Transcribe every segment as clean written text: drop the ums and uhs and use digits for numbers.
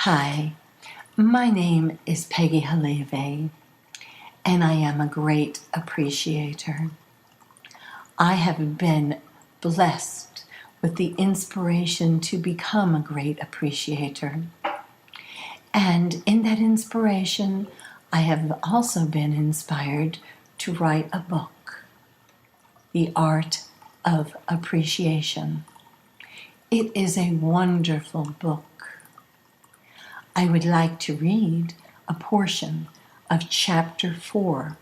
Hi, my name is Peggy Halevi, and I am a great appreciator. I have been blessed with the inspiration to become a great appreciator. And in that inspiration, I have also been inspired to write a book, The Art of Appreciation. It is a wonderful book. I would like to read a portion of chapter 4,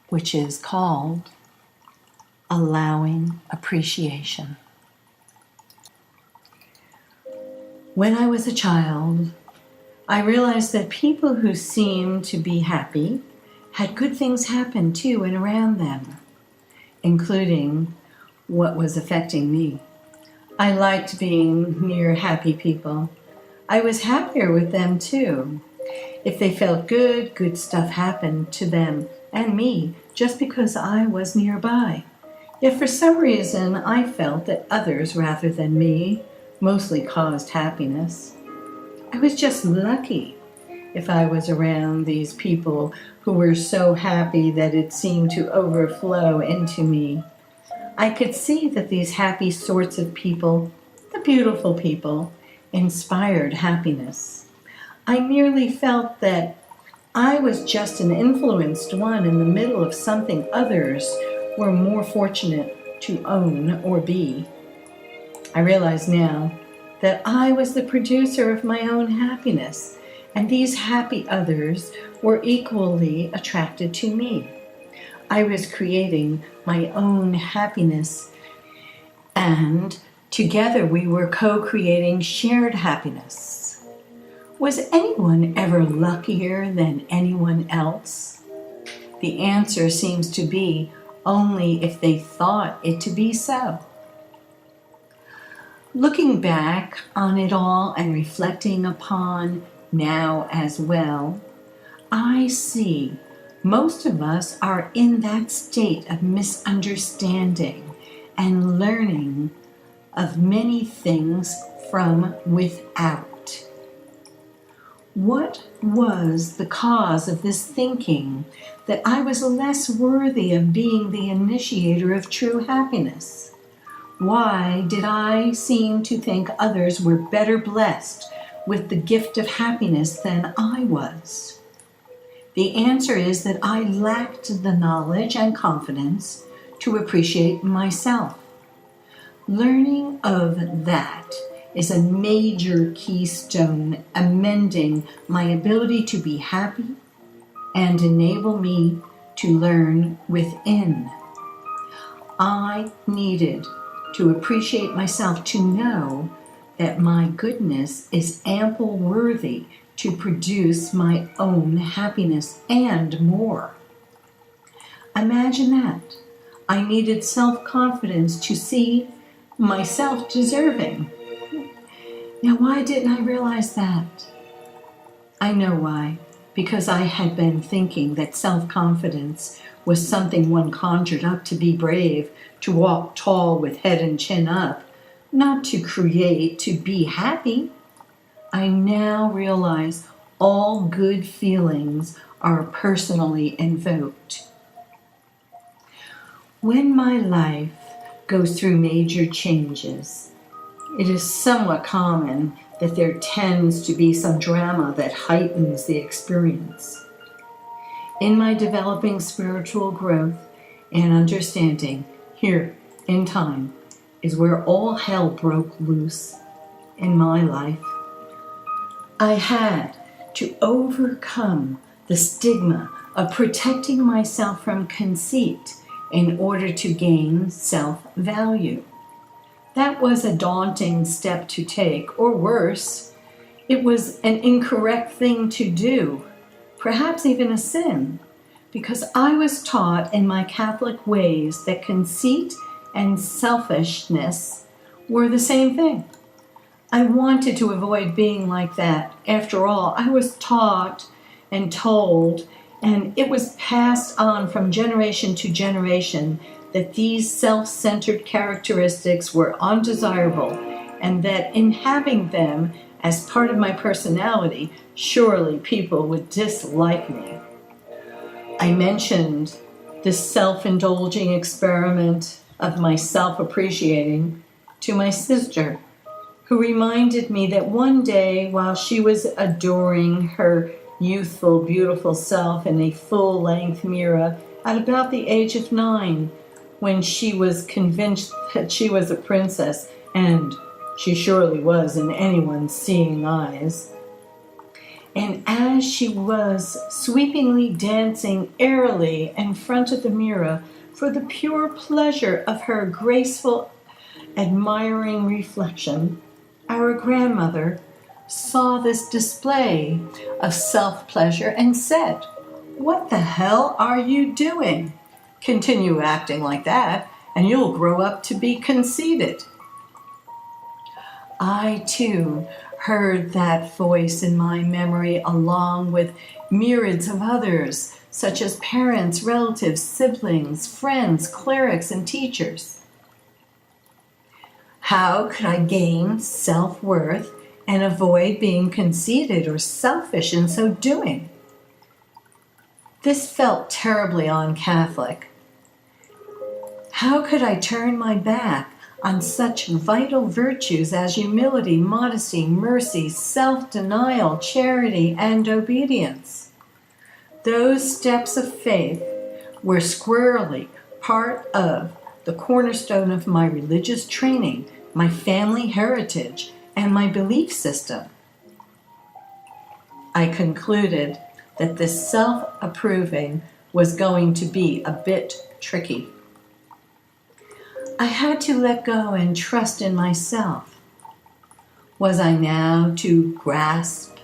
which is called Allowing Appreciation. When I was a child, I realized that people who seemed to be happy had good things happen to and around them, including what was affecting me. I liked being near happy people. I was happier with them too. If they felt good, good stuff happened to them and me just because I was nearby. Yet for some reason, I felt that others rather than me mostly caused happiness. I was just lucky if I was around these people who were so happy that it seemed to overflow into me. I could see that these happy sorts of people, the beautiful people, inspired happiness. I merely felt that I was just an influenced one in the middle of something others were more fortunate to own or be. I realize now that I was the producer of my own happiness, and these happy others were equally attracted to me. I was creating my own happiness, and together we were co-creating shared happiness. Was anyone ever luckier than anyone else? The answer seems to be only if they thought it to be so. Looking back on it all and reflecting upon now as well, I see most of us are in that state of misunderstanding and learning of many things from without. What was the cause of this thinking that I was less worthy of being the initiator of true happiness? Why did I seem to think others were better blessed with the gift of happiness than I was? The answer is that I lacked the knowledge and confidence to appreciate myself. Learning of that is a major keystone, amending my ability to be happy and enable me to learn within. I needed to appreciate myself to know that my goodness is ample worthy to produce my own happiness and more. Imagine that. I needed self-confidence to see myself deserving. Now, why didn't I realize that? I know why. Because I had been thinking that self-confidence was something one conjured up to be brave, to walk tall with head and chin up, not to create, to be happy. I now realize all good feelings are personally invoked. When my life goes through major changes, it is somewhat common that there tends to be some drama that heightens the experience. In my developing spiritual growth and understanding, here in time is where all hell broke loose in my life. I had to overcome the stigma of protecting myself from conceit in order to gain self-value. That was a daunting step to take, or worse, it was an incorrect thing to do, perhaps even a sin, because I was taught in my Catholic ways that conceit and selfishness were the same thing. I wanted to avoid being like that. After all, I was taught and told, and it was passed on from generation to generation, that these self-centered characteristics were undesirable and that in having them as part of my personality, surely people would dislike me. I mentioned this self-indulging experiment of my self-appreciating to my sister, who reminded me that one day while she was adoring her youthful, beautiful self in a full-length mirror at about the age of 9, when she was convinced that she was a princess, and she surely was in anyone's seeing eyes. And as she was sweepingly dancing airily in front of the mirror for the pure pleasure of her graceful, admiring reflection, our grandmother saw this display of self-pleasure and said, "What the hell are you doing? Continue acting like that, and you'll grow up to be conceited." I, too, heard that voice in my memory along with myriads of others, such as parents, relatives, siblings, friends, clerics, and teachers. How could I gain self-worth and avoid being conceited or selfish in so doing? This felt terribly un-Catholic. How could I turn my back on such vital virtues as humility, modesty, mercy, self-denial, charity, and obedience? Those steps of faith were squarely part of the cornerstone of my religious training, my family heritage, and my belief system. I concluded that this self-approving was going to be a bit tricky. I had to let go and trust in myself. Was I now to grasp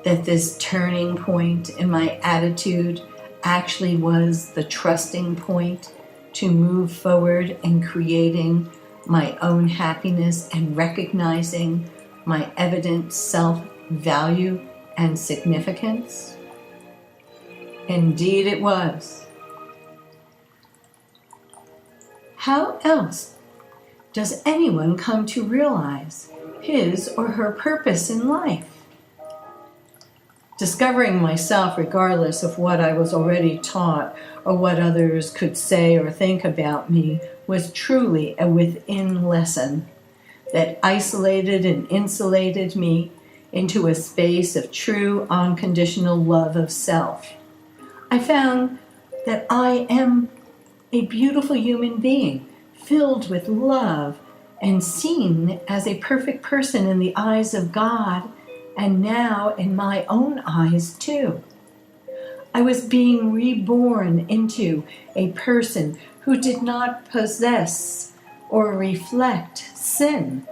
that this turning point in my attitude actually was the trusting point to move forward in creating my own happiness and recognizing my evident self-value and significance? Indeed it was. How else does anyone come to realize his or her purpose in life? Discovering myself regardless of what I was already taught or what others could say or think about me was truly a within lesson that isolated and insulated me into a space of true unconditional love of self. I found that I am a beautiful human being, filled with love and seen as a perfect person in the eyes of God, and now in my own eyes too. I was being reborn into a person who did not possess or reflect sin,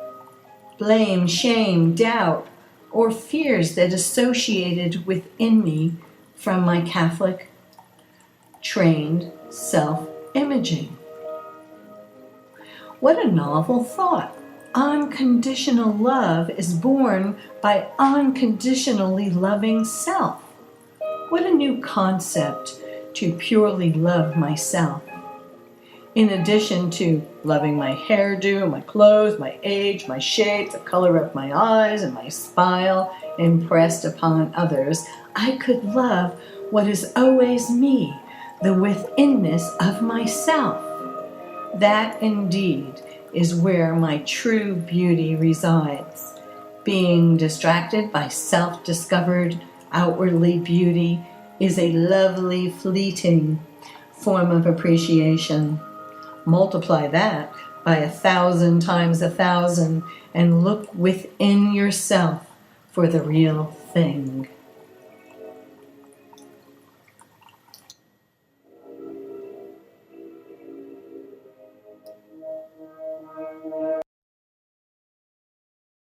blame, shame, doubt, or fears that associated within me from my Catholic trained self-imaging. What a novel thought. Unconditional love is born by unconditionally loving self. What a new concept to purely love myself. In addition to loving my hairdo, my clothes, my age, my shape, the color of my eyes, and my smile impressed upon others, I could love what is always me, the withinness of myself. That indeed is where my true beauty resides. Being distracted by self-discovered outwardly beauty is a lovely, fleeting form of appreciation. Multiply that by 1,000 times 1,000 and look within yourself for the real thing.